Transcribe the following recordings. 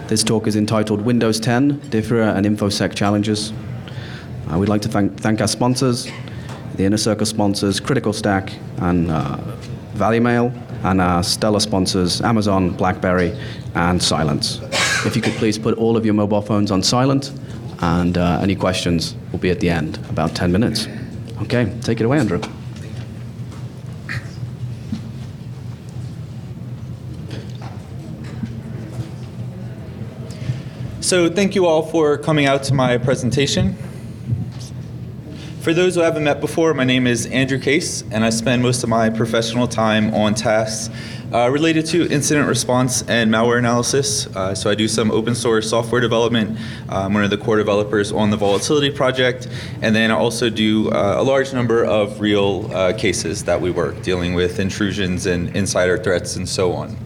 This talk is entitled Windows 10, DFIR and InfoSec Challenges. We'd like to thank our sponsors, the Inner Circle sponsors, Critical Stack and ValueMail, and our stellar sponsors, Amazon, BlackBerry, and Silence. If you could please put all of your mobile phones on silent, and any questions will be at the end, about 10 minutes. Okay, take it away, Andrew. So thank you all for coming out to my presentation. For those who haven't met before, my name is Andrew Case, and I spend most of my professional time on tasks related to incident response and malware analysis. So I do some open source software development. I'm one of the core developers on the Volatility project, and then I also do a large number of real cases that we work, dealing with intrusions and insider threats and so on.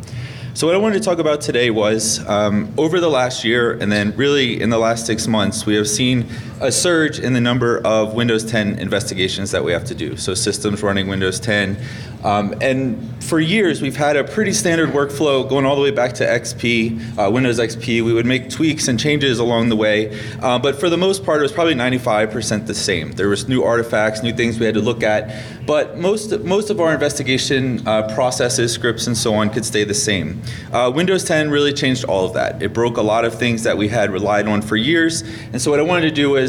So what I wanted to talk about today was, over the last year and then really in the last 6 months, we have seen a surge in the number of Windows 10 investigations that we have to do. So systems running Windows 10. And for years, we've had a pretty standard workflow going all the way back to XP, Windows XP. We would make tweaks and changes along the way. But for the most part, it was probably 95% the same. There was new artifacts, new things we had to look at. But most of our investigation processes, scripts, and so on could stay the same. Windows 10 really changed all of that. It broke a lot of things that we had relied on for years. And so what I wanted to do is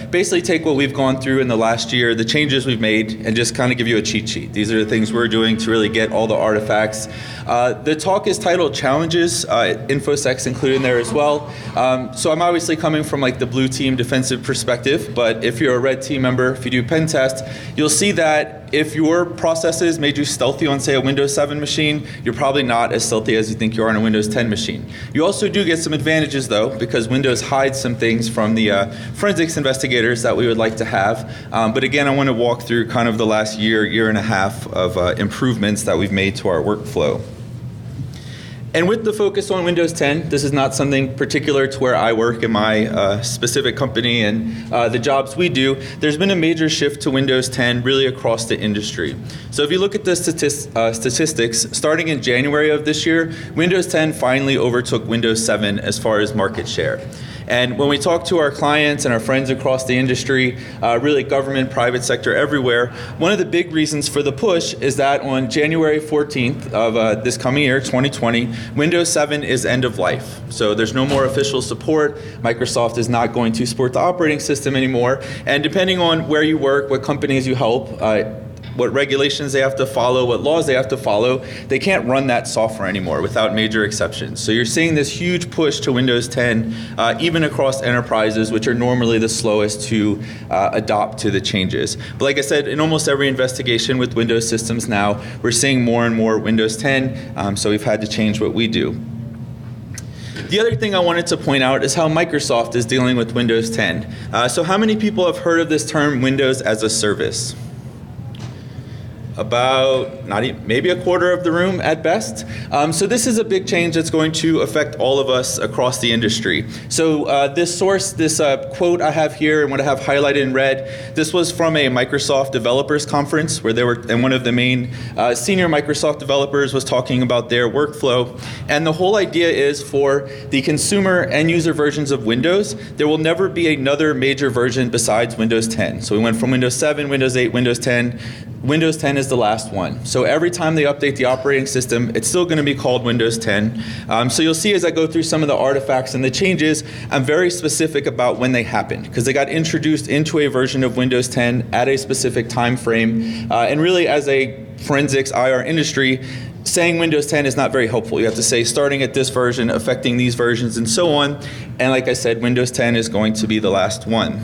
basically take what we've gone through in the last year, the changes we've made, and just kind of give you a cheat sheet. These are the things we're doing to really get all the artifacts. The talk is titled Challenges. InfoSec's included in there as well. So I'm obviously coming from like the blue team defensive perspective, but if you're a red team member, if you do pen test, you'll see that if your processes made you stealthy on, say, a Windows 7 machine, you're probably not as stealthy as you think you are on a Windows 10 machine. You also do get some advantages, though, because Windows hides some things from the forensics investigators that we would like to have. But again, I want to walk through kind of the last year and a half of improvements that we've made to our workflow. And with the focus on Windows 10, this is not something particular to where I work in my specific company and the jobs we do. There's been a major shift to Windows 10 really across the industry. So if you look at the statistics, starting in January of this year, Windows 10 finally overtook Windows 7 as far as market share. And when we talk to our clients and our friends across the industry, really government, private sector, everywhere, one of the big reasons for the push is that on January 14th of this coming year, 2020, Windows 7 is end of life. So there's no more official support. Microsoft is not going to support the operating system anymore. And depending on where you work, what companies you help, what regulations they have to follow, what laws they have to follow, they can't run that software anymore without major exceptions. So you're seeing this huge push to Windows 10, even across enterprises, which are normally the slowest to adopt to the changes. But like I said, in almost every investigation with Windows systems now, we're seeing more and more Windows 10, so we've had to change what we do. The other thing I wanted to point out is how Microsoft is dealing with Windows 10. So how many people have heard of this term Windows as a service? About maybe a quarter of the room at best. So this is a big change that's going to affect all of us across the industry. So this source, this quote I have here and what I have highlighted in red, this was from a Microsoft developers conference where they were, and one of the main senior Microsoft developers was talking about their workflow. And the whole idea is for the consumer and user versions of Windows, there will never be another major version besides Windows 10. So we went from Windows 7, Windows 8, Windows 10. Windows 10 is the last one. So every time they update the operating system, it's still going to be called Windows 10. So you'll see as I go through some of the artifacts and the changes, I'm very specific about when they happened, because they got introduced into a version of Windows 10 at a specific time frame. And really, as a forensics IR industry, saying Windows 10 is not very helpful. You have to say starting at this version, affecting these versions, and so on. And like I said, Windows 10 is going to be the last one.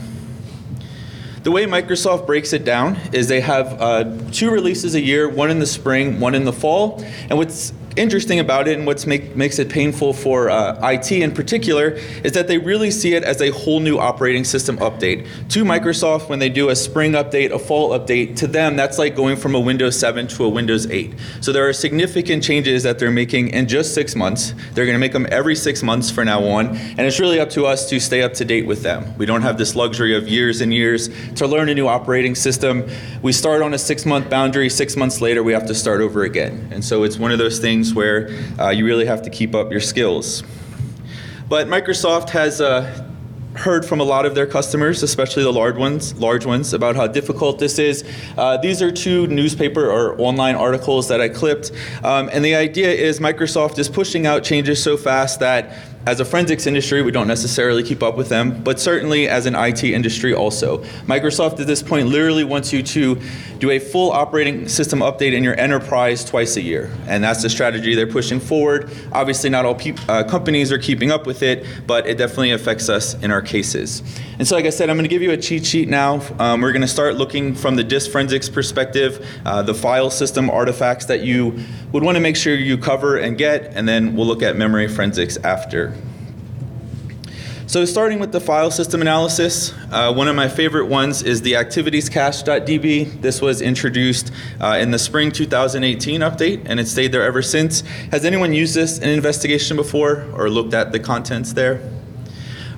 The way Microsoft breaks it down is they have 2 releases a year, one in the spring, one in the fall. And what's interesting about it and what makes it painful for IT in particular is that they really see it as a whole new operating system update. To Microsoft, when they do a spring update, a fall update, to them that's like going from a Windows 7 to a Windows 8. So there are significant changes that they're making in just 6 months. They're going to make them every 6 months from now on, and it's really up to us to stay up to date with them. We don't have this luxury of years and years to learn a new operating system. We start on a 6-month boundary, 6 months later we have to start over again. And so it's one of those things where you really have to keep up your skills. But Microsoft has heard from a lot of their customers, especially the large ones, about how difficult this is. These are 2 newspaper or online articles that I clipped, and the idea is Microsoft is pushing out changes so fast that as a forensics industry, we don't necessarily keep up with them, but certainly as an IT industry also. Microsoft at this point literally wants you to do a full operating system update in your enterprise twice a year, and that's the strategy they're pushing forward. Obviously not all companies are keeping up with it, but it definitely affects us in our cases. And so like I said, I'm going to give you a cheat sheet now. We're going to start looking from the disk forensics perspective, the file system artifacts that you would want to make sure you cover and get, and then we'll look at memory forensics after. So starting with the file system analysis, one of my favorite ones is the ActivitiesCache.db. This was introduced in the spring 2018 update, and it's stayed there ever since. Has anyone used this in investigation before or looked at the contents there?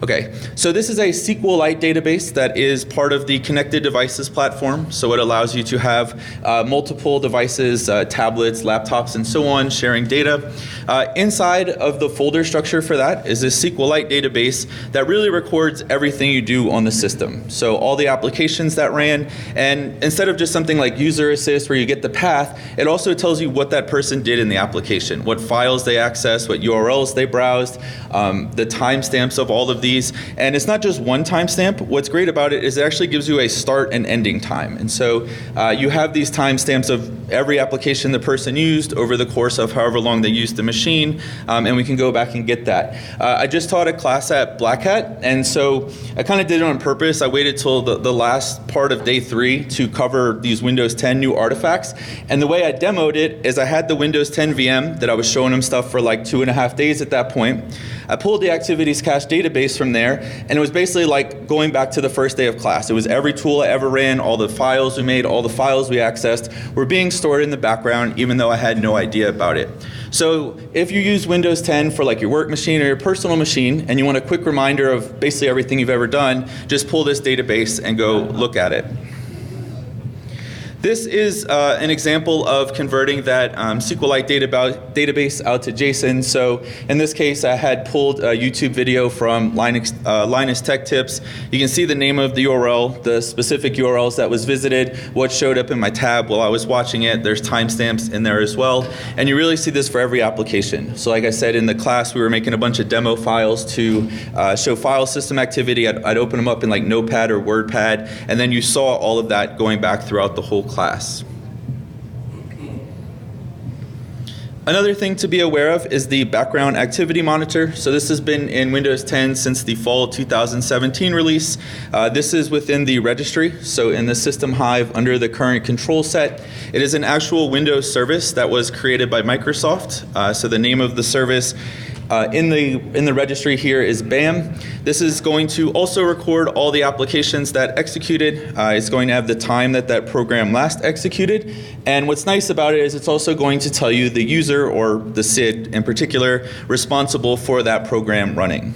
Okay, so this is a SQLite database that is part of the Connected Devices platform. So it allows you to have multiple devices, tablets, laptops, and so on, sharing data. Inside of the folder structure for that is this SQLite database that really records everything you do on the system. So all the applications that ran, and instead of just something like user assist where you get the path, it also tells you what that person did in the application, what files they accessed, what URLs they browsed, the timestamps of all of these. And it's not just one timestamp. What's great about it is it actually gives you a start and ending time. And so you have these timestamps of every application the person used over the course of however long they used the machine, and we can go back and get that. I just taught a class at Black Hat, and so I kind of did it on purpose. I waited till the last part of day 3 to cover these Windows 10 new artifacts. And the way I demoed it is I had the Windows 10 VM that I was showing them stuff for like 2.5 days at that point. I pulled the Activities Cache database from there, and it was basically like going back to the first day of class. It was every tool I ever ran, all the files we made, all the files we accessed were being stored in the background, even though I had no idea about it. So if you use Windows 10 for like your work machine or your personal machine, and you want a quick reminder of basically everything you've ever done, just pull this database and go look at it. This is an example of converting that SQLite database out to JSON. So in this case, I had pulled a YouTube video from Linus Tech Tips. You can see the name of the URL, the specific URLs that was visited, what showed up in my tab while I was watching it. There's timestamps in there as well. And you really see this for every application. So like I said, in the class, we were making a bunch of demo files to show file system activity. I'd open them up in like Notepad or WordPad, and then you saw all of that going back throughout the whole class. Another thing to be aware of is the background activity monitor. So this has been in Windows 10 since the fall 2017 release. This is within the registry, so in the system hive under the current control set. It is an actual Windows service that was created by Microsoft. So the name of the service in the registry here is BAM. This is going to also record all the applications that executed. It's going to have the time that that program last executed. And what's nice about it is it's also going to tell you the user, or the SID in particular, responsible for that program running.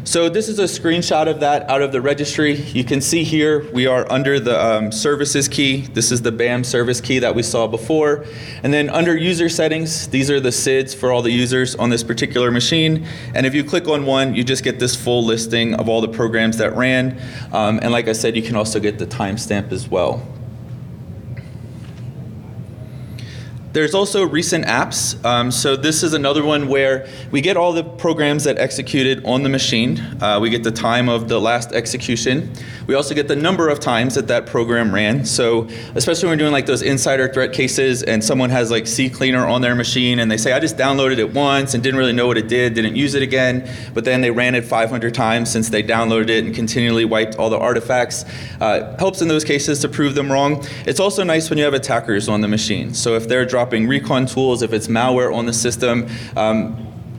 So this is a screenshot of that out of the registry. You can see here we are under the services key. This is the BAM service key that we saw before. And then under user settings, these are the SIDs for all the users on this particular machine. And if you click on one, you just get this full listing of all the programs that ran. And like I said, you can also get the timestamp as well. There's also recent apps. So this is another one where we get all the programs that executed on the machine. We get the time of the last execution. We also get the number of times that that program ran. So especially when we're doing like those insider threat cases and someone has like CCleaner on their machine and they say, I just downloaded it once and didn't really know what it did, didn't use it again, but then they ran it 500 times since they downloaded it and continually wiped all the artifacts. Helps in those cases to prove them wrong. It's also nice when you have attackers on the machine. So if they're dropping recon tools, if it's malware on the system,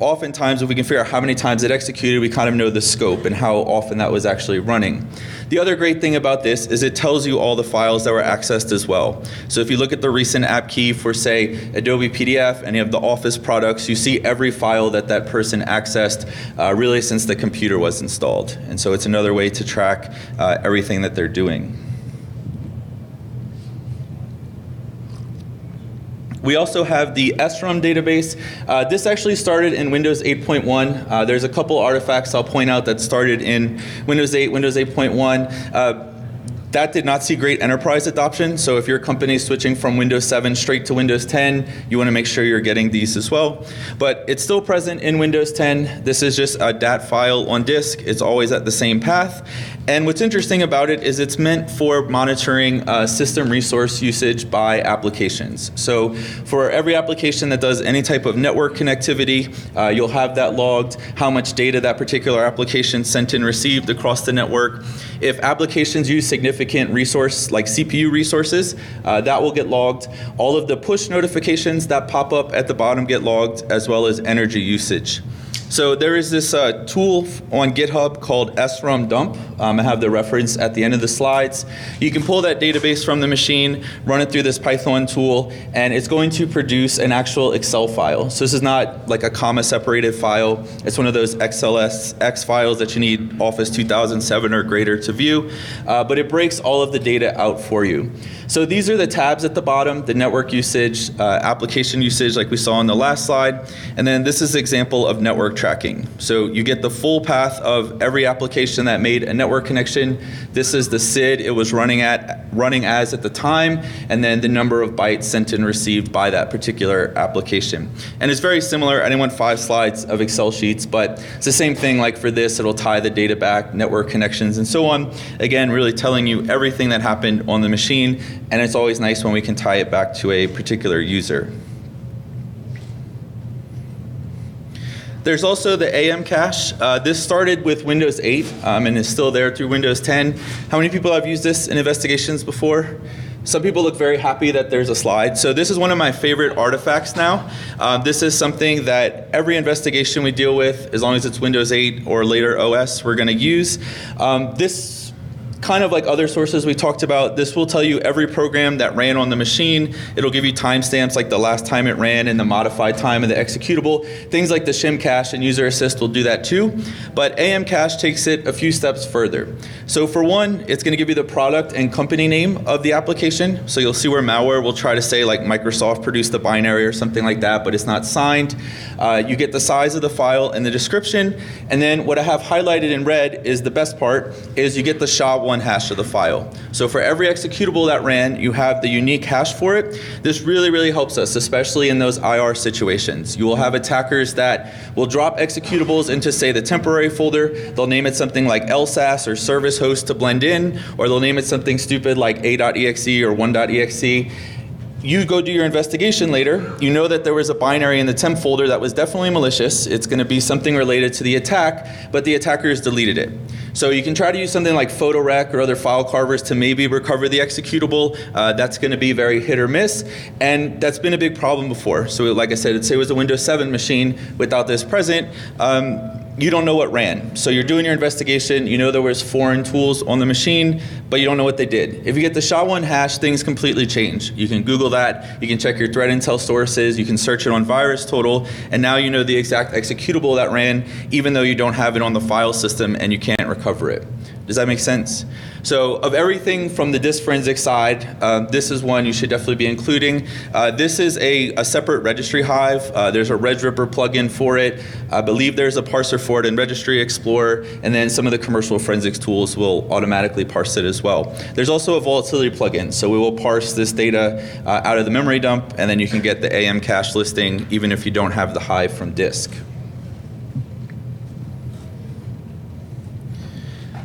oftentimes if we can figure out how many times it executed, we kind of know the scope and how often that was actually running. The other great thing about this is it tells you all the files that were accessed as well. So if you look at the recent app key for, say, Adobe PDF, any of the Office products, you see every file that that person accessed really since the computer was installed. And so it's another way to track everything that they're doing. We also have the SRUM database. This actually started in Windows 8.1. There's a couple artifacts I'll point out that started in Windows 8, Windows 8.1. That did not see great enterprise adoption, so if your company is switching from Windows 7 straight to Windows 10, you want to make sure you're getting these as well. But it's still present in Windows 10. This is just a DAT file on disk. It's always at the same path. And what's interesting about it is it's meant for monitoring system resource usage by applications. So for every application that does any type of network connectivity, you'll have that logged, how much data that particular application sent and received across the network. If applications use significant resource, like CPU resources, that will get logged. All of the push notifications that pop up at the bottom get logged, as well as energy usage. So there is this tool on GitHub called SRUM dump. I have the reference at the end of the slides. You can pull that database from the machine, run it through this Python tool, and it's going to produce an actual Excel file. So this is not like a comma separated file. It's one of those XLSX files that you need Office 2007 or greater to view, but it breaks all of the data out for you. So these are the tabs at the bottom, the network usage, application usage like we saw on the last slide, and then this is an example of network tracking. So you get the full path of every application that made a network connection. This is the SID it was running as at the time, and then the number of bytes sent and received by that particular application. And it's very similar. I didn't want 5 slides of Excel sheets, but it's the same thing. Like for this, it'll tie the data back, network connections, and so on. Again, really telling you everything that happened on the machine, and it's always nice when we can tie it back to a particular user. There's also the AM cache. This started with Windows 8 and is still there through Windows 10. How many people have used this in investigations before? Some people look very happy that there's a slide. So this is one of my favorite artifacts now. This is something that every investigation we deal with, as long as it's Windows 8 or later OS, we're going to use. This, kind of like other sources we talked about, this will tell you every program that ran on the machine. It'll give you timestamps like the last time it ran and the modified time of the executable. Things like the shim cache and user assist will do that too. But AM cache takes it a few steps further. So for one, it's going to give you the product and company name of the application. So you'll see where malware will try to say like Microsoft produced the binary or something like that, but it's not signed. You get the size of the file and the description. And then what I have highlighted in red is the best part, is you get the SHA-1 hash of the file. So for every executable that ran, you have the unique hash for it. This really, really helps us, especially in those IR situations. You will have attackers that will drop executables into, say, the temporary folder. They'll name it something like LSAS or service host to blend in, or they'll name it something stupid like a.exe or 1.exe. You go do your investigation later, you know that there was a binary in the temp folder that was definitely malicious. It's going to be something related to the attack, but the attackers deleted it. So you can try to use something like PhotoRec or other file carvers to maybe recover the executable. That's going to be very hit or miss, and that's been a big problem before. So like I said, say it was a Windows 7 machine without this present. You don't know what ran. So you're doing your investigation, you know there was foreign tools on the machine, but you don't know what they did. If you get the SHA-1 hash, things completely change. You can Google that, you can check your threat intel sources, you can search it on VirusTotal, and now you know the exact executable that ran, even though you don't have it on the file system and you can't recover it. Does that make sense? So of everything from the disk forensic side, this is one you should definitely be including. This is a separate registry hive. There's a RegRipper plugin for it. I believe there's a parser for it in Registry Explorer, and then some of the commercial forensics tools will automatically parse it as well. There's also a volatility plugin, so we will parse this data out of the memory dump, and then you can get the AM cache listing even if you don't have the hive from disk.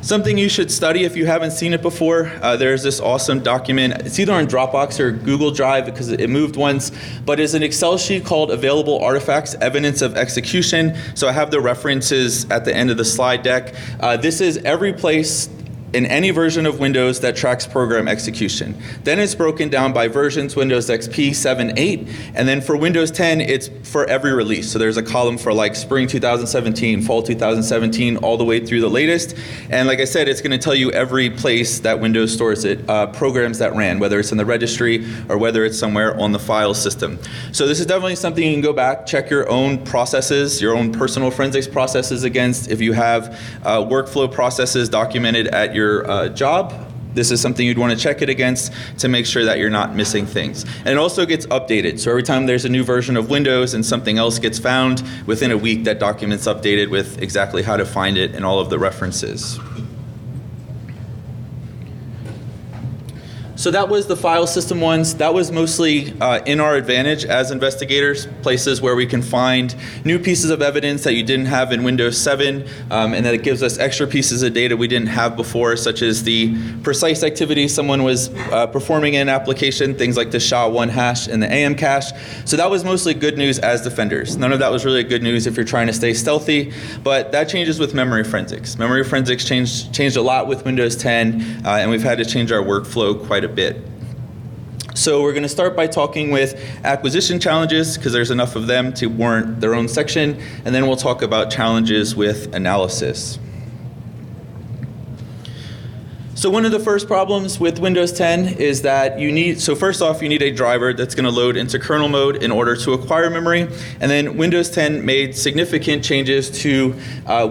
Something you should study if you haven't seen it before, there's this awesome document. It's either on Dropbox or Google Drive because it moved once, but it's an Excel sheet called Available Artifacts, Evidence of Execution. So I have the references at the end of the slide deck. This is every place in any version of Windows that tracks program execution. Then it's broken down by versions, Windows XP 7, 8, and then for Windows 10, it's for every release. So there's a column for like spring 2017, fall 2017, all the way through the latest. And like I said, it's gonna tell you every place that Windows stores it, programs that ran, whether it's in the registry or whether it's somewhere on the file system. So this is definitely something you can go back, check your own processes, your own personal forensics processes against. If you have workflow processes documented at your job, this is something you'd want to check it against to make sure that you're not missing things. And it also gets updated. So every time there's a new version of Windows and something else gets found, within a week that document's updated with exactly how to find it and all of the references. So that was the file system ones. That was mostly in our advantage as investigators, places where we can find new pieces of evidence that you didn't have in Windows 7, and that it gives us extra pieces of data we didn't have before, such as the precise activity someone was performing in an application, things like the SHA-1 hash and the AM cache. So that was mostly good news as defenders. None of that was really good news if you're trying to stay stealthy, but that changes with memory forensics. Memory forensics changed a lot with Windows 10, and we've had to change our workflow quite a bit. So we're going to start by talking with acquisition challenges, because there's enough of them to warrant their own section, and then we'll talk about challenges with analysis. So one of the first problems with Windows 10 is that first off, you need a driver that's going to load into kernel mode in order to acquire memory. And then Windows 10 made significant changes to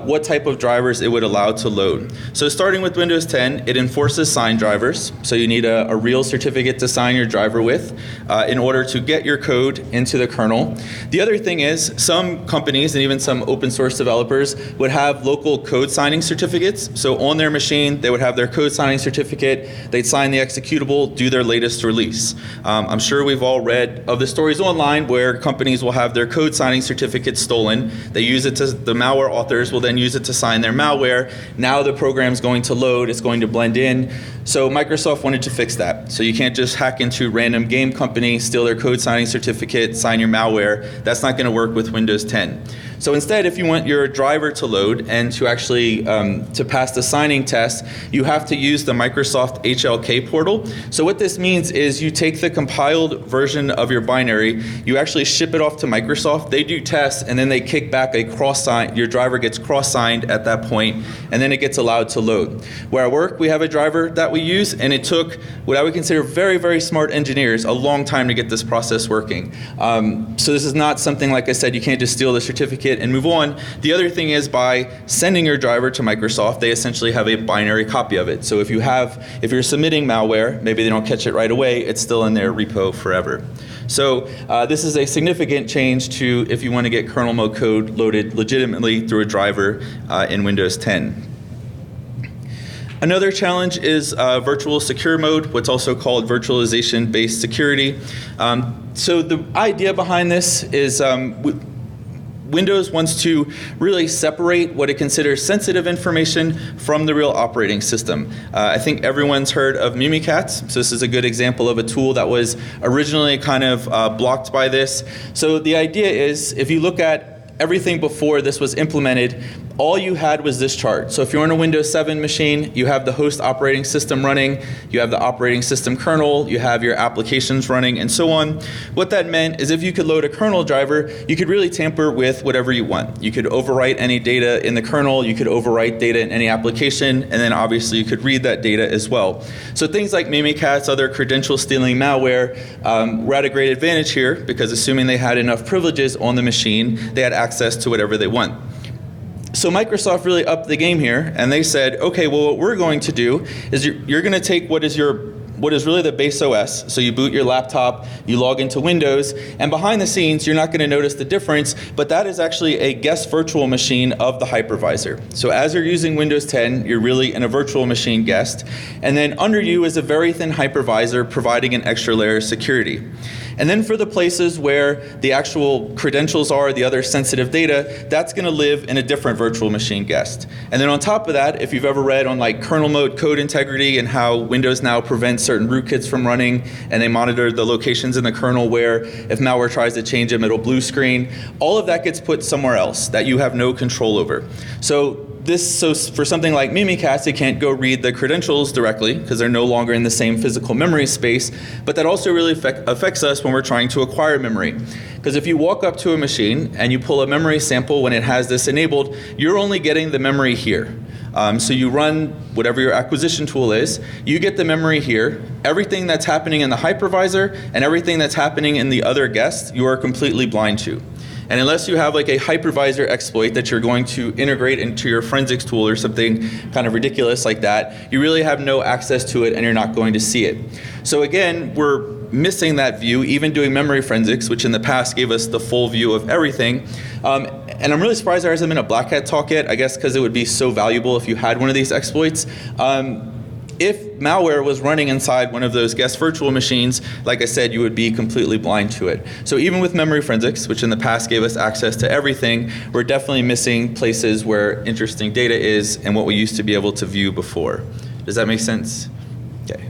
what type of drivers it would allow to load. So starting with Windows 10, it enforces signed drivers. So you need a real certificate to sign your driver with in order to get your code into the kernel. The other thing is some companies and even some open source developers would have local code signing certificates. So on their machine, they would have their code signing certificate, they'd sign the executable, do their latest release. I'm sure we've all read of the stories online where companies will have their code signing certificate stolen. They use it the malware authors will then use it to sign their malware. Now the program's going to load, it's going to blend in. So Microsoft wanted to fix that. So you can't just hack into random game company, steal their code signing certificate, sign your malware. That's not going to work with Windows 10. So instead, if you want your driver to load and to actually to pass the signing test, you have to use the Microsoft HLK portal. So what this means is you take the compiled version of your binary, you actually ship it off to Microsoft, they do tests, and then they kick back a cross-sign, your driver gets cross-signed at that point, and then it gets allowed to load. Where I work, we have a driver that we use, and it took what I would consider very, very smart engineers a long time to get this process working. So this is not something, like I said, you can't just steal the certificate and move on. The other thing is by sending your driver to Microsoft, they essentially have a binary copy of it. So if you're submitting malware, maybe they don't catch it right away, it's still in their repo forever. So this is a significant change to if you want to get kernel mode code loaded legitimately through a driver in Windows 10. Another challenge is virtual secure mode, what's also called virtualization-based security. So the idea behind this is Windows wants to really separate what it considers sensitive information from the real operating system. I think everyone's heard of Mimikatz, so this is a good example of a tool that was originally kind of blocked by this. So the idea is, if you look at everything before this was implemented, all you had was this chart. So if you're on a Windows 7 machine, you have the host operating system running, you have the operating system kernel, you have your applications running, and so on. What that meant is if you could load a kernel driver, you could really tamper with whatever you want. You could overwrite any data in the kernel, you could overwrite data in any application, and then obviously you could read that data as well. So things like Mimikatz, other credential stealing malware, were at a great advantage here because assuming they had enough privileges on the machine, they had access to whatever they want. So Microsoft really upped the game here, and they said, okay, well, what we're going to do is you're going to take what is really the base OS. So you boot your laptop, you log into Windows, and behind the scenes, you're not going to notice the difference, but that is actually a guest virtual machine of the hypervisor. So as you're using Windows 10, you're really in a virtual machine guest, and then under you is a very thin hypervisor providing an extra layer of security. And then for the places where the actual credentials are, the other sensitive data, that's going to live in a different virtual machine guest. And then on top of that, if you've ever read on like kernel mode code integrity and how Windows now prevents certain rootkits from running, and they monitor the locations in the kernel where if malware tries to change them, it'll blue screen, all of that gets put somewhere else that you have no control over. So for something like Mimikatz, it can't go read the credentials directly because they're no longer in the same physical memory space, but that also really affects us when we're trying to acquire memory. Because if you walk up to a machine and you pull a memory sample when it has this enabled, you're only getting the memory here. So you run whatever your acquisition tool is, you get the memory here, everything that's happening in the hypervisor and everything that's happening in the other guest, you are completely blind to. And unless you have like a hypervisor exploit that you're going to integrate into your forensics tool or something kind of ridiculous like that, you really have no access to it and you're not going to see it. So again, we're missing that view, even doing memory forensics, which in the past gave us the full view of everything. And I'm really surprised there hasn't been a Black Hat talk yet, I guess because it would be so valuable if you had one of these exploits. If malware was running inside one of those guest virtual machines, like I said, you would be completely blind to it. So even with memory forensics, which in the past gave us access to everything, we're definitely missing places where interesting data is and what we used to be able to view before. Does that make sense? Okay.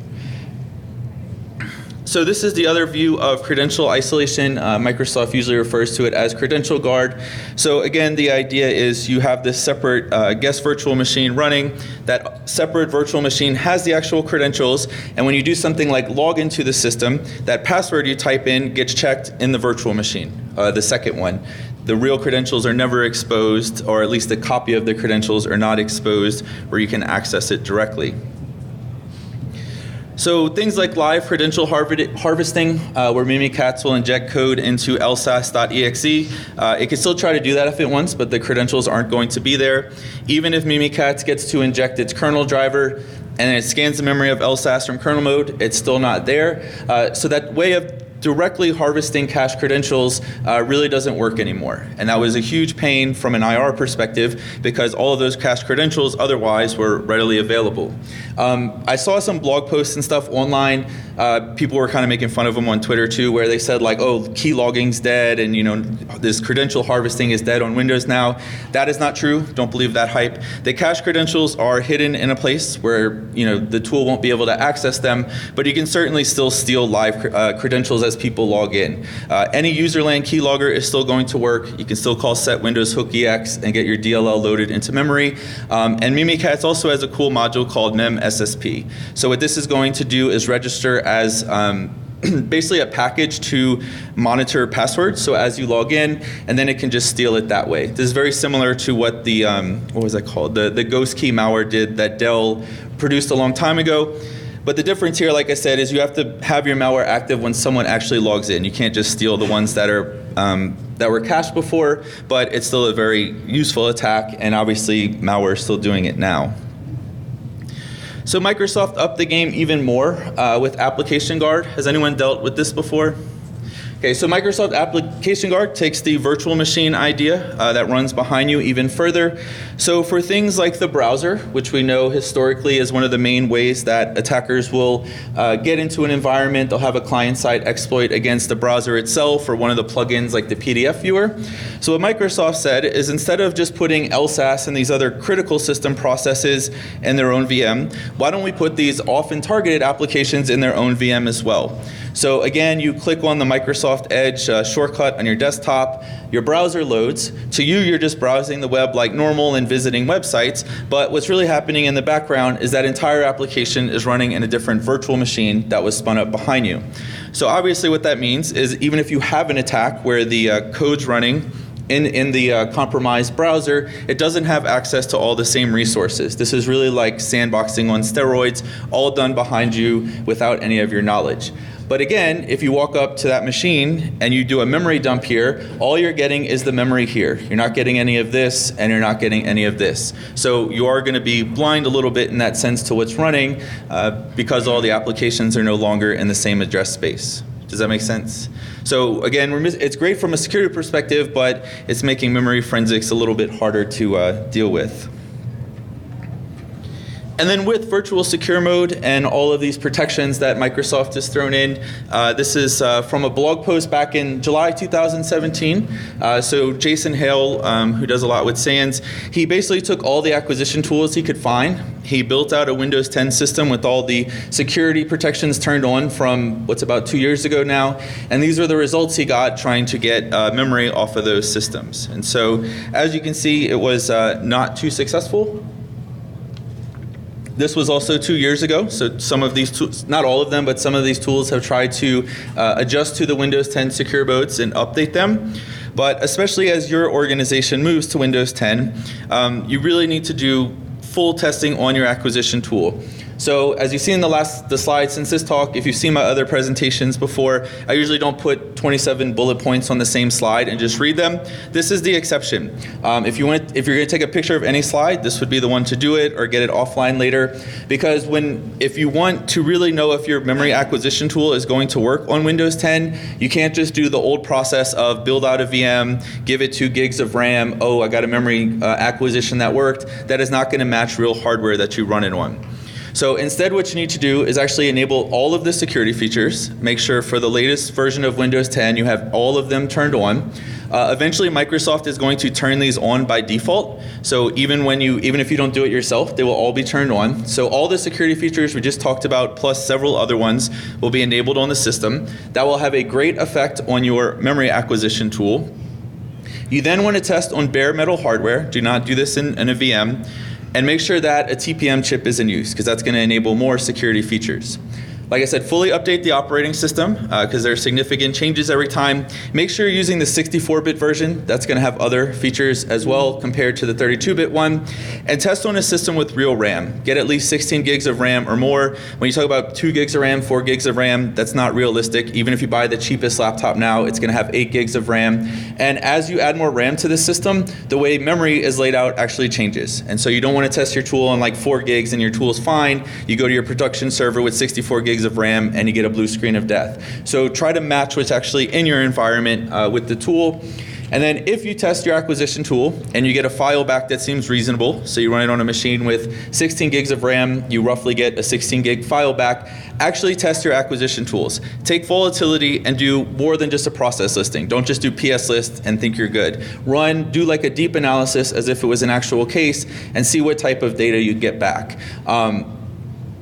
So this is the other view of credential isolation. Microsoft usually refers to it as credential guard. So again, the idea is you have this separate guest virtual machine running. That separate virtual machine has the actual credentials, and when you do something like log into the system, that password you type in gets checked in the virtual machine, the second one. The real credentials are never exposed, or at least a copy of the credentials are not exposed where you can access it directly. So things like live credential harvesting, where Mimikatz will inject code into lsas.exe. It can still try to do that if it wants, but the credentials aren't going to be there. Even if Mimikatz gets to inject its kernel driver and it scans the memory of LSAS from kernel mode, it's still not there. So that way of directly harvesting cache credentials really doesn't work anymore. And that was a huge pain from an IR perspective because all of those cache credentials otherwise were readily available. I saw some blog posts and stuff online. People were kind of making fun of them on Twitter too, where they said like, oh, key logging's dead and this credential harvesting is dead on Windows now. That is not true. Don't believe that hype. The cache credentials are hidden in a place where the tool won't be able to access them, but you can certainly still steal live credentials as people log in. Any userland keylogger is still going to work. You can still call set Windows hook EX and get your DLL loaded into memory. And Mimikatz also has a cool module called memSSP. So what this is going to do is register as basically a package to monitor passwords. So as you log in, and then it can just steal it that way. This is very similar to what the what was that called? The ghost key malware did that Dell produced a long time ago. But the difference here, like I said, is you have to have your malware active when someone actually logs in. You can't just steal the ones that are that were cached before, but it's still a very useful attack, and obviously malware is still doing it now. So Microsoft upped the game even more with Application Guard. Has anyone dealt with this before? Okay, so Microsoft Application Guard takes the virtual machine idea that runs behind you even further. So for things like the browser, which we know historically is one of the main ways that attackers will get into an environment, they'll have a client-side exploit against the browser itself or one of the plugins like the PDF viewer. So what Microsoft said is instead of just putting LSAS and these other critical system processes in their own VM, why don't we put these often targeted applications in their own VM as well? So again, you click on the Microsoft Edge shortcut on your desktop, your browser loads. To you, you're just browsing the web like normal and visiting websites, but what's really happening in the background is that entire application is running in a different virtual machine that was spun up behind you. So obviously what that means is even if you have an attack where the code's running in the compromised browser, it doesn't have access to all the same resources. This is really like sandboxing on steroids, all done behind you without any of your knowledge. But again, if you walk up to that machine and you do a memory dump here, all you're getting is the memory here. You're not getting any of this, and you're not getting any of this. So you are going to be blind a little bit in that sense to what's running because all the applications are no longer in the same address space. Does that make sense? So again, it's great from a security perspective, but it's making memory forensics a little bit harder to deal with. And then with virtual secure mode and all of these protections that Microsoft has thrown in, this is from a blog post back in July 2017. So Jason Hale, who does a lot with SANS, he basically took all the acquisition tools he could find. He built out a Windows 10 system with all the security protections turned on from what's about 2 years ago now. And these are the results he got trying to get memory off of those systems. And so as you can see, it was not too successful. This was also 2 years ago, so some of these tools, not all of them, but some of these tools have tried to adjust to the Windows 10 secure modes and update them. But especially as your organization moves to Windows 10, you really need to do full testing on your acquisition tool. So as you see in the slide since this talk, if you've seen my other presentations before, I usually don't put 27 bullet points on the same slide and just read them. This is the exception. If you're going to take a picture of any slide, this would be the one to do it, or get it offline later. Because if you want to really know if your memory acquisition tool is going to work on Windows 10, you can't just do the old process of build out a VM, give it 2 gigs of RAM, oh, I got a memory acquisition that worked. That is not going to match real hardware that you run it on. So instead, what you need to do is actually enable all of the security features. Make sure for the latest version of Windows 10, you have all of them turned on. Eventually, Microsoft is going to turn these on by default. So even if you don't do it yourself, they will all be turned on. So all the security features we just talked about, plus several other ones, will be enabled on the system. That will have a great effect on your memory acquisition tool. You then want to test on bare metal hardware. Do not do this in a VM. And make sure that a TPM chip is in use, because that's going to enable more security features. Like I said, fully update the operating system, because there are significant changes every time. Make sure you're using the 64-bit version. That's going to have other features as well compared to the 32-bit one. And test on a system with real RAM. Get at least 16 gigs of RAM or more. When you talk about 2 gigs of RAM, 4 gigs of RAM, that's not realistic. Even if you buy the cheapest laptop now, it's going to have 8 gigs of RAM. And as you add more RAM to the system, the way memory is laid out actually changes. And so you don't want to test your tool on like 4 gigs and your tool's fine. You go to your production server with 64 gigs of RAM and you get a blue screen of death. So try to match what's actually in your environment with the tool. And then if you test your acquisition tool and you get a file back that seems reasonable, so you run it on a machine with 16 gigs of RAM, you roughly get a 16 gig file back, actually test your acquisition tools. Take volatility and do more than just a process listing. Don't just do PS list and think you're good. Do like a deep analysis as if it was an actual case and see what type of data you get back.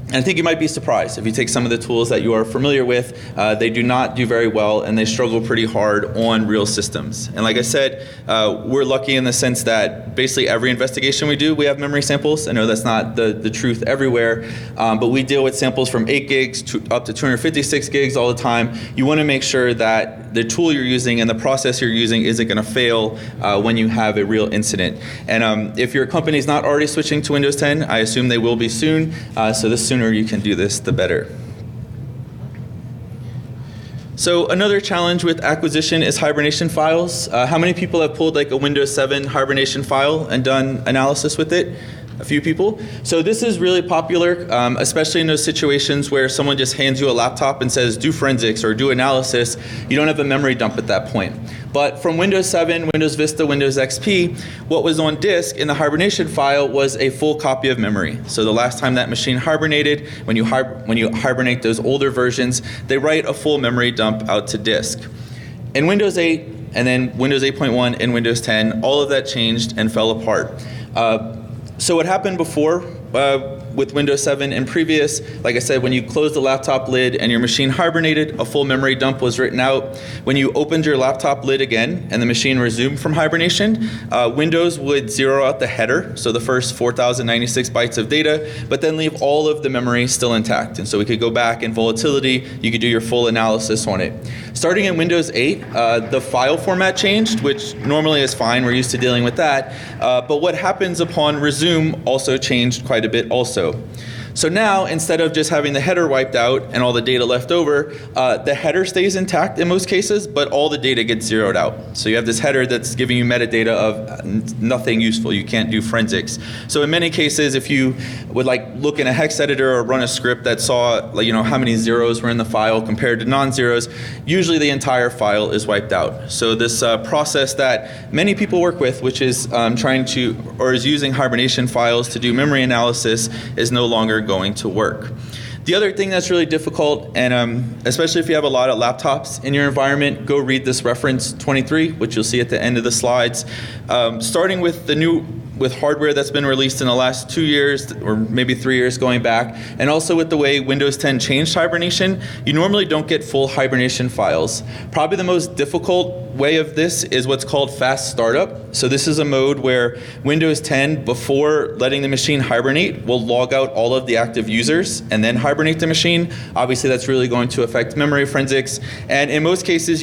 And I think you might be surprised if you take some of the tools that you are familiar with, they do not do very well and they struggle pretty hard on real systems. And like I said, we're lucky in the sense that basically every investigation we do, we have memory samples. I know that's not the truth everywhere, but we deal with samples from 8 gigs to up to 256 gigs all the time. You want to make sure that the tool you're using and the process you're using isn't going to fail when you have a real incident. And if your company is not already switching to Windows 10, I assume they will be soon, so the sooner you can do this, the better. So another challenge with acquisition is Hibernation Files. How many people have pulled like a Windows 7 Hibernation file and done analysis with it? A few people. So this is really popular, especially in those situations where someone just hands you a laptop and says, do forensics or do analysis. You don't have a memory dump at that point. But from Windows 7, Windows Vista, Windows XP, what was on disk in the Hibernation file was a full copy of memory. So the last time that machine hibernated, when you hibernate those older versions, they write a full memory dump out to disk. In Windows 8, and then Windows 8.1 and Windows 10, all of that changed and fell apart. So what happened before with Windows 7 and previous, like I said, when you closed the laptop lid and your machine hibernated, a full memory dump was written out. When you opened your laptop lid again and the machine resumed from hibernation, Windows would zero out the header, so the first 4,096 bytes of data, but then leave all of the memory still intact. And so we could go back in volatility, you could do your full analysis on it. Starting in Windows 8, the file format changed, which normally is fine, we're used to dealing with that, but what happens upon resume also changed quite a bit also. So now, instead of just having the header wiped out and all the data left over, the header stays intact in most cases, but all the data gets zeroed out. So you have this header that's giving you metadata of nothing useful. You can't do forensics. So in many cases, if you would like look in a hex editor or run a script that saw how many zeros were in the file compared to non-zeros, usually the entire file is wiped out. So this process that many people work with, which is is using Hibernation Files to do memory analysis, is no longer going to work. The other thing that's really difficult, and especially if you have a lot of laptops in your environment, go read this reference 23, which you'll see at the end of the slides. Starting with with hardware that's been released in the last 2 years or maybe 3 years going back, and also with the way Windows 10 changed hibernation, you normally don't get full hibernation files. Probably the most difficult way of this is what's called fast startup. So this is a mode where Windows 10, before letting the machine hibernate, will log out all of the active users and then hibernate the machine. Obviously that's really going to affect memory forensics, and in most cases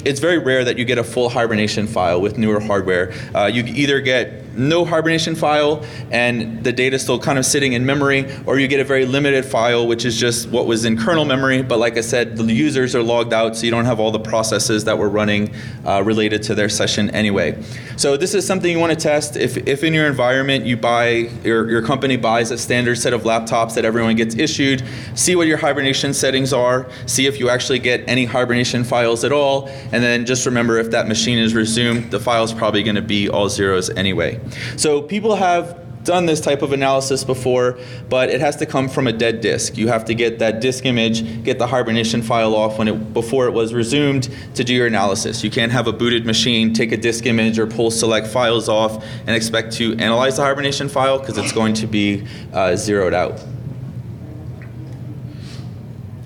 it's very rare that you get a full hibernation file with newer hardware. You either get no hibernation file and the data is still kind of sitting in memory, or you get a very limited file, which is just what was in kernel memory, but like I said, the users are logged out, so you don't have all the processes that were running related to their session anyway. So this is something you want to test. If in your environment you buy, your company buys a standard set of laptops that everyone gets issued, see what your hibernation settings are, see if you actually get any hibernation files at all, and then just remember if that machine is resumed, the file's probably going to be all zeros anyway. So people have done this type of analysis before, but it has to come from a dead disk. You have to get that disk image, get the hibernation file off before it was resumed to do your analysis. You can't have a booted machine take a disk image or pull select files off and expect to analyze the hibernation file, because it's going to be zeroed out.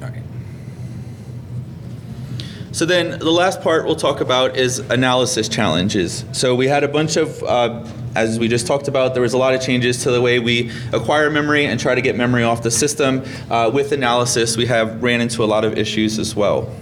All right. So then the last part we'll talk about is analysis challenges. So we had a bunch of as we just talked about, there was a lot of changes to the way we acquire memory and try to get memory off the system. With analysis, we have ran into a lot of issues as well.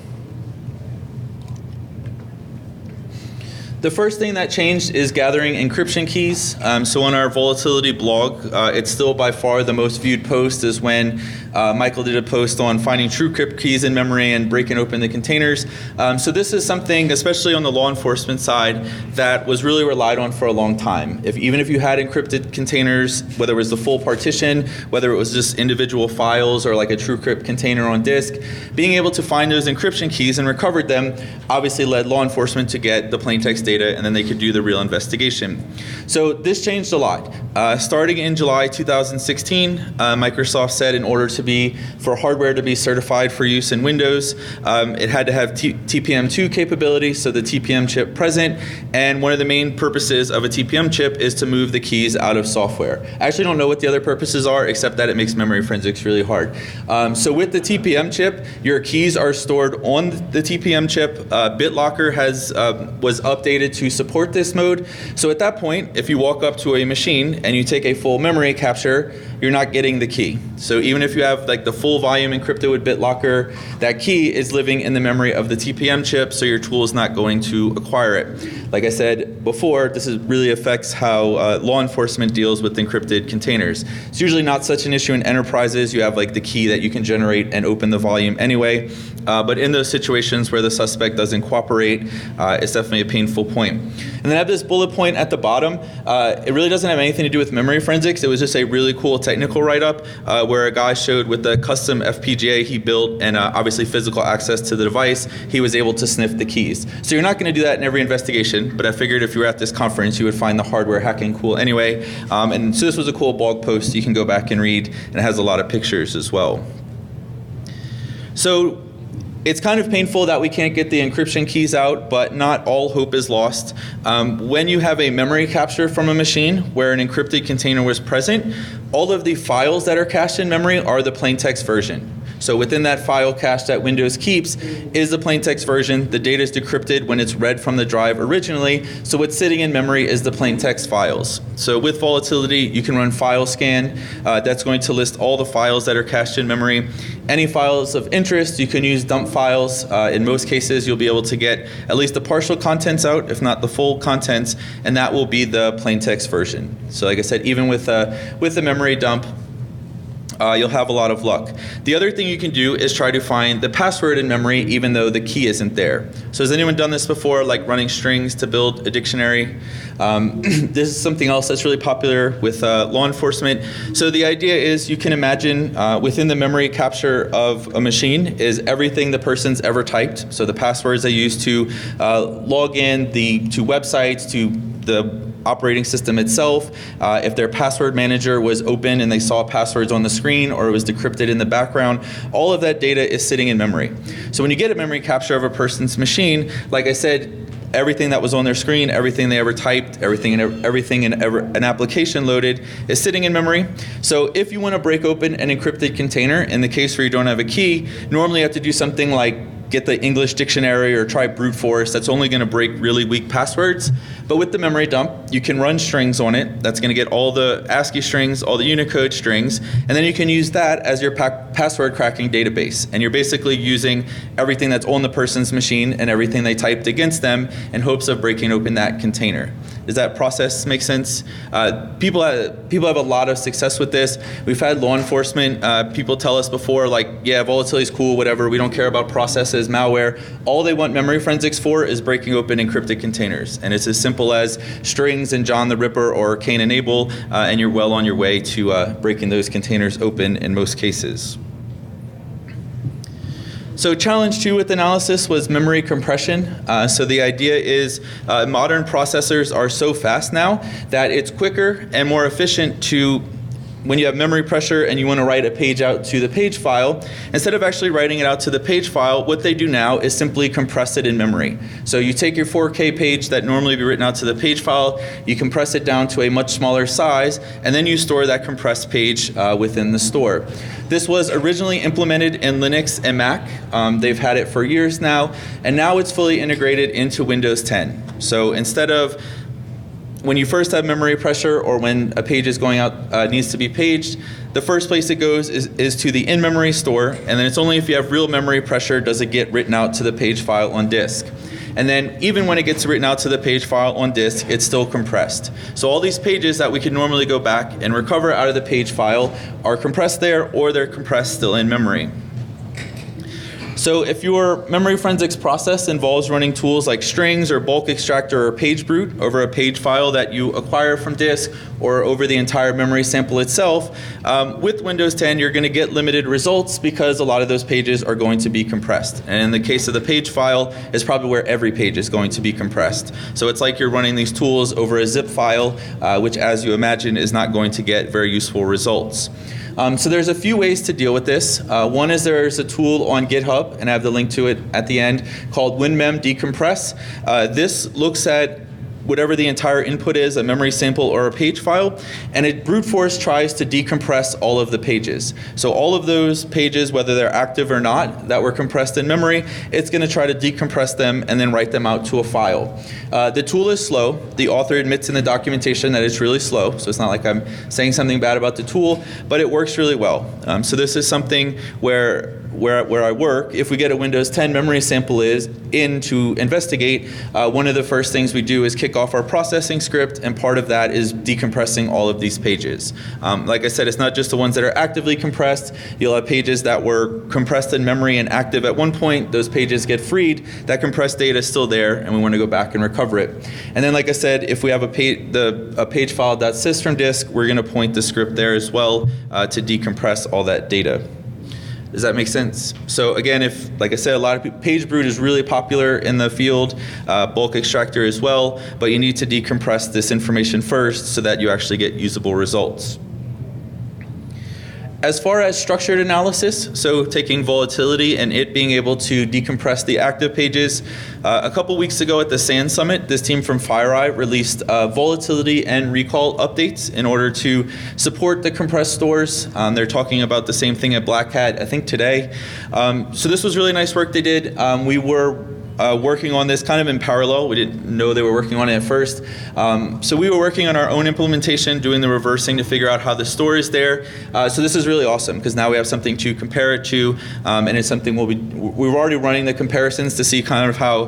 The first thing that changed is gathering encryption keys. So on our volatility blog, it's still by far the most viewed post is when Michael did a post on finding TrueCrypt keys in memory and breaking open the containers. So this is something, especially on the law enforcement side, that was really relied on for a long time. Even if you had encrypted containers, whether it was the full partition, whether it was just individual files or like a TrueCrypt container on disk, being able to find those encryption keys and recover them obviously led law enforcement to get the plaintext data, and then they could do the real investigation. So this changed a lot. Starting in July 2016, Microsoft said in order for hardware to be certified for use in Windows, it had to have TPM2 capability, so the TPM chip present, and one of the main purposes of a TPM chip is to move the keys out of software. I actually don't know what the other purposes are, except that it makes memory forensics really hard. So with the TPM chip, your keys are stored on the TPM chip. BitLocker was updated to support this mode. So at that point, if you walk up to a machine and you take a full memory capture, you're not getting the key. So even if you have like the full volume encrypted with BitLocker, that key is living in the memory of the TPM chip, so your tool is not going to acquire it. Like I said before, this really affects how law enforcement deals with encrypted containers. It's usually not such an issue in enterprises. You have like the key that you can generate and open the volume anyway. But in those situations where the suspect doesn't cooperate, it's definitely a painful point. And then I have this bullet point at the bottom. It really doesn't have anything to do with memory forensics. It was just a really cool technical write-up where a guy showed with the custom FPGA he built and obviously physical access to the device, he was able to sniff the keys. So you're not going to do that in every investigation, but I figured if you were at this conference, you would find the hardware hacking cool anyway. And so this was a cool blog post you can go back and read, and it has a lot of pictures as well. So it's kind of painful that we can't get the encryption keys out, but not all hope is lost. When you have a memory capture from a machine where an encrypted container was present, all of the files that are cached in memory are the plaintext version. So within that file cache that Windows keeps is the plaintext version. The data is decrypted when it's read from the drive originally, so what's sitting in memory is the plaintext files. So with volatility, you can run file scan. That's going to list all the files that are cached in memory. Any files of interest, you can use dump files. In most cases, you'll be able to get at least the partial contents out, if not the full contents, and that will be the plaintext version. So like I said, even with the memory dump, you'll have a lot of luck. The other thing you can do is try to find the password in memory even though the key isn't there. So has anyone done this before, like running strings to build a dictionary? This is something else that's really popular with law enforcement. So the idea is you can imagine within the memory capture of a machine is everything the person's ever typed. So the passwords they use to log in to websites, to the operating system itself, if their password manager was open and they saw passwords on the screen or it was decrypted in the background, all of that data is sitting in memory. So when you get a memory capture of a person's machine, like I said, everything that was on their screen, everything they ever typed, everything in an application loaded is sitting in memory. So if you want to break open an encrypted container, in the case where you don't have a key, normally you have to do something like get the English dictionary or try brute force. That's only going to break really weak passwords. But with the memory dump, you can run strings on it. That's going to get all the ASCII strings, all the Unicode strings, and then you can use that as your password cracking database. And you're basically using everything that's on the person's machine and everything they typed against them in hopes of breaking open that container. Does that process make sense? People have a lot of success with this. We've had law enforcement, people tell us before, like, yeah, volatility is cool, whatever, we don't care about processes, malware. All they want memory forensics for is breaking open encrypted containers. And it's as simple as strings and John the Ripper or Cain and Abel, and you're well on your way to breaking those containers open in most cases. So challenge 2 with analysis was memory compression. So the idea is modern processors are so fast now that it's quicker and more efficient to, when you have memory pressure and you want to write a page out to the page file, instead of actually writing it out to the page file, what they do now is simply compress it in memory. So you take your 4K page that normally would be written out to the page file, you compress it down to a much smaller size, and then you store that compressed page within the store. This was originally implemented in Linux and Mac. They've had it for years now, and now it's fully integrated into Windows 10. So instead of when you first have memory pressure or when a page is going out, needs to be paged, the first place it goes is to the in-memory store, and then it's only if you have real memory pressure does it get written out to the page file on disk. And then even when it gets written out to the page file on disk, it's still compressed. So all these pages that we could normally go back and recover out of the page file are compressed there, or they're compressed still in memory. So if your memory forensics process involves running tools like strings or bulk extractor or page brute over a page file that you acquire from disk or over the entire memory sample itself, with Windows 10 you're going to get limited results because a lot of those pages are going to be compressed. And in the case of the page file, it's probably where every page is going to be compressed. So it's like you're running these tools over a zip file, which as you imagine is not going to get very useful results. So there's a few ways to deal with this. One is there's a tool on GitHub, and I have the link to it at the end, called WinMem Decompress. This looks at whatever the entire input is, a memory sample or a page file, and it brute force tries to decompress all of the pages. So all of those pages, whether they're active or not, that were compressed in memory, it's going to try to decompress them and then write them out to a file. The tool is slow. The author admits in the documentation that it's really slow, so it's not like I'm saying something bad about the tool, but it works really well. So this is something where I work, if we get a Windows 10 memory sample in to investigate, one of the first things we do is kick off our processing script, and part of that is decompressing all of these pages. Like I said, it's not just the ones that are actively compressed. You'll have pages that were compressed in memory and active at one point. Those pages get freed. That compressed data is still there, and we want to go back and recover it. And then, like I said, if we have a page file.sys from disk, we're going to point the script there as well to decompress all that data. Does that make sense? So again, if, like I said, a lot of people, page brute is really popular in the field, bulk extractor as well, but you need to decompress this information first so that you actually get usable results. As far as structured analysis, so taking volatility and it being able to decompress the active pages, a couple weeks ago at the SAN Summit, this team from FireEye released volatility and recall updates in order to support the compressed stores. They're talking about the same thing at Black Hat, I think today. So this was really nice work they did. We were working on this kind of in parallel. We didn't know they were working on it at first. So we were working on our own implementation, doing the reversing to figure out how the store is there. So this is really awesome because now we have something to compare it to, and it's something we're already running the comparisons to see kind of how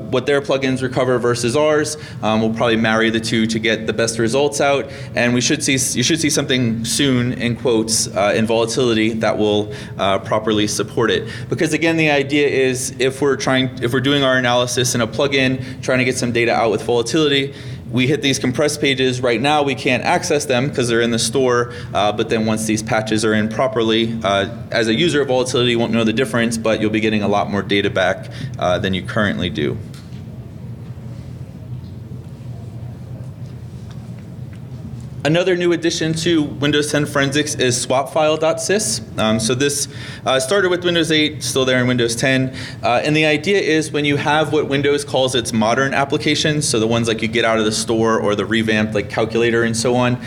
what their plugins recover versus ours. We'll probably marry the two to get the best results out, and you should see something soon in quotes in volatility that will properly support it. Because again, the idea is if we're doing our analysis in a plugin, trying to get some data out with volatility, we hit these compressed pages. Right now we can't access them because they're in the store, but then once these patches are in properly, as a user of volatility you won't know the difference, but you'll be getting a lot more data back than you currently do. Another new addition to Windows 10 Forensics is Swapfile.sys. So this started with Windows 8, still there in Windows 10. And the idea is when you have what Windows calls its modern applications, so the ones like you get out of the store or the revamped like calculator and so on,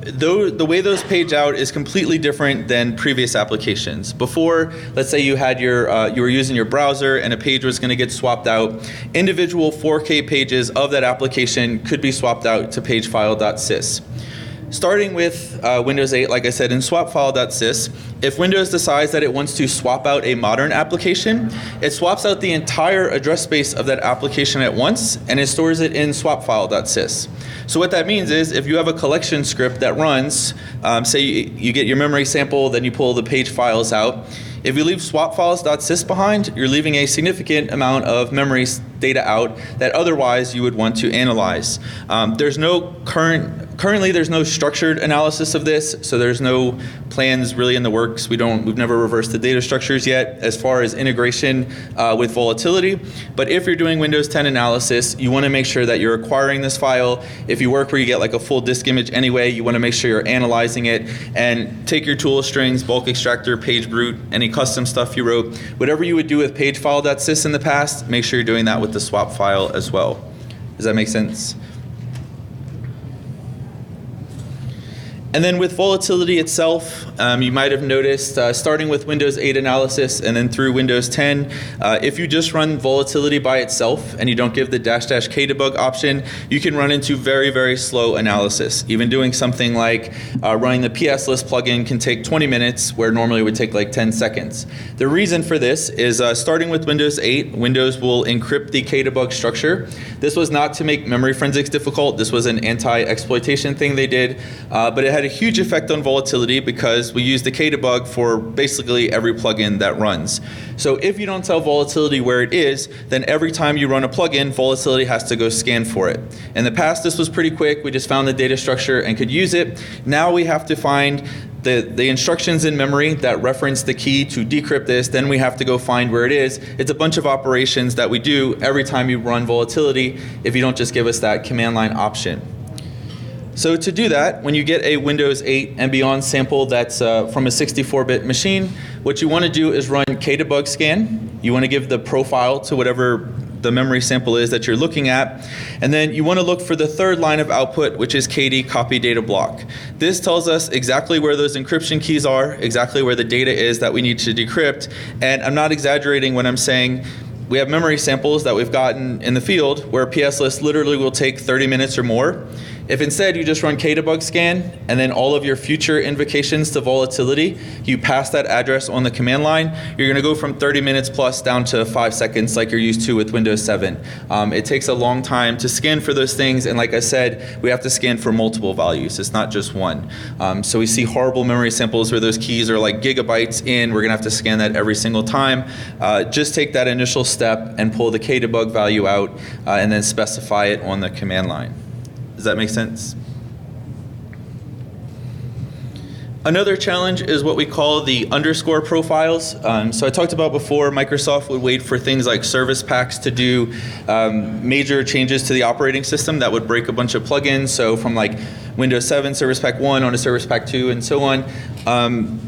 the way those page out is completely different than previous applications. Before, let's say you had you were using your browser and a page was going to get swapped out, individual 4K pages of that application could be swapped out to pagefile.sys. Starting with Windows 8, like I said, in Swapfile.sys, if Windows decides that it wants to swap out a modern application, it swaps out the entire address space of that application at once, and it stores it in Swapfile.sys. So what that means is if you have a collection script that runs, say you get your memory sample, then you pull the page files out. If you leave Swapfiles.sys behind, you're leaving a significant amount of memory data out that otherwise you would want to analyze. Currently there's no structured analysis of this, so there's no plans really in the works. We've never reversed the data structures yet as far as integration with volatility. But if you're doing Windows 10 analysis, you want to make sure that you're acquiring this file. If you work where you get like a full disk image anyway, you want to make sure you're analyzing it, and take your tool strings, bulk extractor, page brute, any custom stuff you wrote. Whatever you would do with pagefile.sys in the past, make sure you're doing that with the swap file as well. Does that make sense? And then with volatility itself, you might have noticed, starting with Windows 8 analysis and then through Windows 10, if you just run volatility by itself and you don't give the --k debug option, you can run into very, very slow analysis. Even doing something like running the PSList plugin can take 20 minutes, where normally it would take like 10 seconds. The reason for this is starting with Windows 8, Windows will encrypt the KDebug structure. This was not to make memory forensics difficult. This was an anti-exploitation thing they did, but it had a huge effect on volatility because we use the KDebug for basically every plugin that runs. So if you don't tell volatility where it is, then every time you run a plugin, volatility has to go scan for it. In the past, this was pretty quick. We just found the data structure and could use it. Now we have to find the instructions in memory that reference the key to decrypt this. Then we have to go find where it is. It's a bunch of operations that we do every time you run volatility if you don't just give us that command line option. So to do that, when you get a Windows 8 and beyond sample that's from a 64-bit machine, what you want to do is run KDebug scan. You want to give the profile to whatever the memory sample is that you're looking at. And then you want to look for the third line of output, which is KD copy data block. This tells us exactly where those encryption keys are, exactly where the data is that we need to decrypt. And I'm not exaggerating when I'm saying we have memory samples that we've gotten in the field where PSList literally will take 30 minutes or more. If instead you just run KDebug scan and then all of your future invocations to volatility, you pass that address on the command line, you're going to go from 30 minutes plus down to 5 seconds like you're used to with Windows 7. It takes a long time to scan for those things, and like I said, we have to scan for multiple values. It's not just one. So we see horrible memory samples where those keys are like gigabytes in. We're going to have to scan that every single time. Just take that initial step and pull the KDebug value out and then specify it on the command line. Does that make sense? Another challenge is what we call the underscore profiles. So I talked about before, Microsoft would wait for things like service packs to do major changes to the operating system that would break a bunch of plugins. So from like Windows 7, Service Pack 1 onto Service Pack 2 and so on.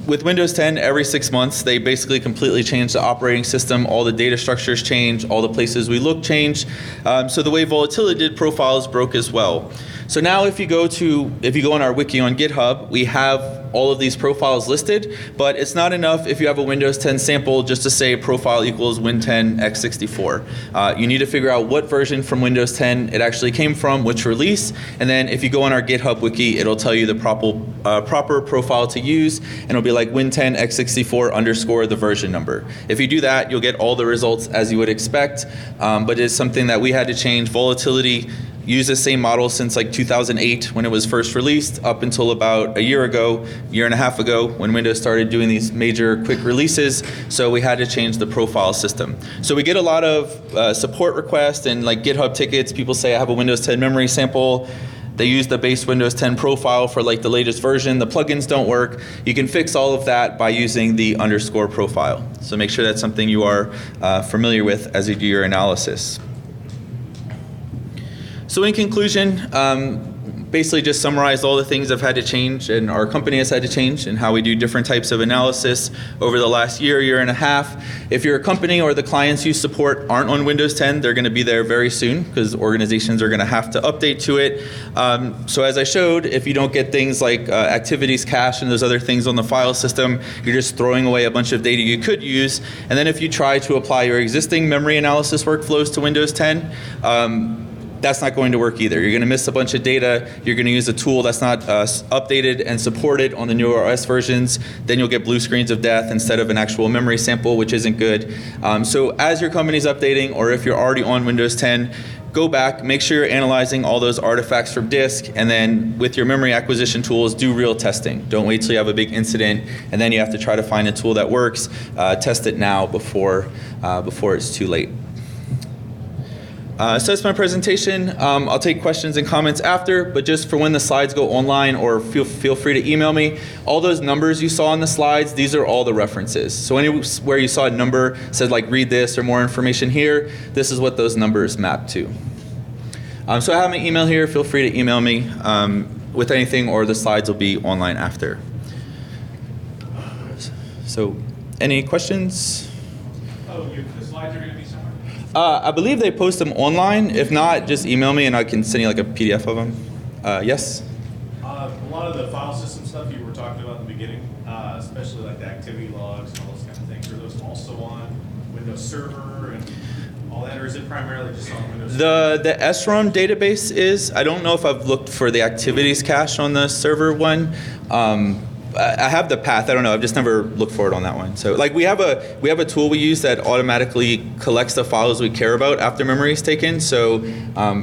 With Windows 10, every 6 months, they basically completely change the operating system. All the data structures change, all the places we look change. So the way volatility did profiles broke as well. So now if you go on our wiki on GitHub, we have all of these profiles listed, but it's not enough if you have a Windows 10 sample just to say profile equals Win10 x64. You need to figure out what version from Windows 10 it actually came from, which release, and then if you go on our GitHub wiki, it'll tell you the proper profile to use, and it'll be like Win10 x64 underscore the version number. If you do that, you'll get all the results as you would expect, but it's something that we had to change. Volatility used the same model since like 2008 when it was first released up until about a year and a half ago when Windows started doing these major quick releases, so we had to change the profile system. So we get a lot of support requests and like GitHub tickets. People say I have a Windows 10 memory sample. They use the base Windows 10 profile for like the latest version. The plugins don't work. You can fix all of that by using the underscore profile. So make sure that's something you are familiar with as you do your analysis. So in conclusion, basically just summarized all the things I've had to change and our company has had to change and how we do different types of analysis over the last year and a half. If your company or the clients you support aren't on Windows 10, they're going to be there very soon because organizations are going to have to update to it. So as I showed, if you don't get things like activities cache and those other things on the file system, you're just throwing away a bunch of data you could use. And then if you try to apply your existing memory analysis workflows to Windows 10, that's not going to work either. You're going to miss a bunch of data. You're going to use a tool that's not updated and supported on the newer OS versions. Then you'll get blue screens of death instead of an actual memory sample, which isn't good. So as your company's updating, or if you're already on Windows 10, go back, make sure you're analyzing all those artifacts from disk, and then with your memory acquisition tools, do real testing. Don't wait till you have a big incident, and then you have to try to find a tool that works. Test it now before it's too late. So that's my presentation. I'll take questions and comments after, but just for when the slides go online, or feel free to email me. All those numbers you saw on the slides, these are all the references. So anywhere you saw a number said like read this or more information here, this is what those numbers map to. So I have my email here. Feel free to email me with anything, or the slides will be online after. So any questions? Oh, the slides are going to be somewhere? I believe they post them online. If not, just email me and I can send you like a PDF of them. Yes? A lot of the file system stuff you were talking about in the beginning, especially like the activity logs and all those kind of things, are those also on Windows Server and all that, or is it primarily just on Windows Server? The SRUM database is. I don't know if I've looked for the activities cache on the server one. I have the path. I don't know. I've just never looked for it on that one. So like we have a tool we use that automatically collects the files we care about after memory is taken. So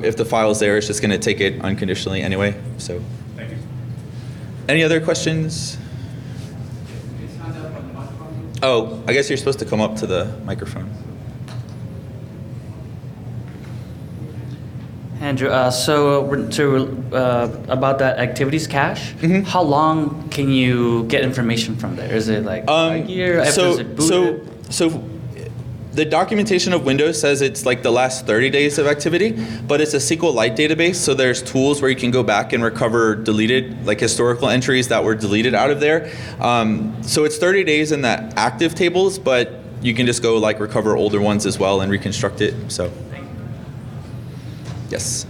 if the file's there, it's just going to take it unconditionally anyway. So Thank you. any other questions? Oh, I guess you're supposed to come up to the microphone. Andrew, about that activities cache, how long can you get information from there? Is it like a year after it's booted? So the documentation of Windows says it's like the last 30 days of activity, but it's a SQLite database, so there's tools where you can go back and recover deleted, like historical entries that were deleted out of there. So it's 30 days in the active tables, but you can just go like recover older ones as well and reconstruct it. So. Yes.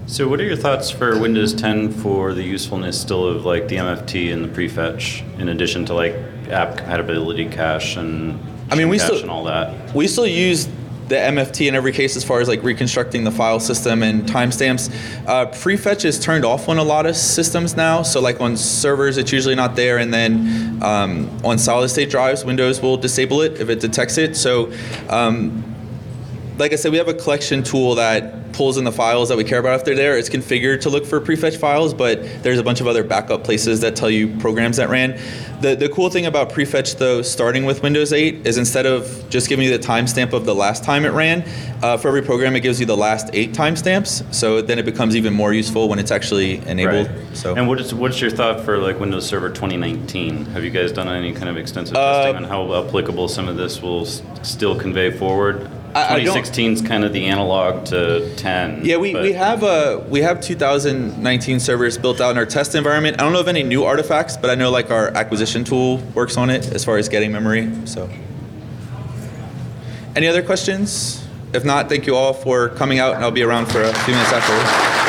So what are your thoughts for Windows 10 for the usefulness still of like the MFT and the prefetch, in addition to like app compatibility cache and cache and all that? We still use the MFT in every case as far as like reconstructing the file system and timestamps. Prefetch is turned off on a lot of systems now. So like on servers, it's usually not there, and then on solid state drives, Windows will disable it if it detects it. So like I said, we have a collection tool that pulls in the files that we care about if they're there. It's configured to look for prefetch files, but there's a bunch of other backup places that tell you programs that ran. The cool thing about prefetch, though, starting with Windows 8, is instead of just giving you the timestamp of the last time it ran, for every program it gives you the last 8 timestamps. So then it becomes even more useful when it's actually enabled. Right. So. And what's your thought for like Windows Server 2019? Have you guys done any kind of extensive testing on how applicable some of this will still convey forward? 2016 is kind of the analog to 10. Yeah, we have 2019 servers built out in our test environment. I don't know of any new artifacts, but I know like our acquisition tool works on it as far as getting memory. So, any other questions? If not, thank you all for coming out, and I'll be around for a few minutes afterwards.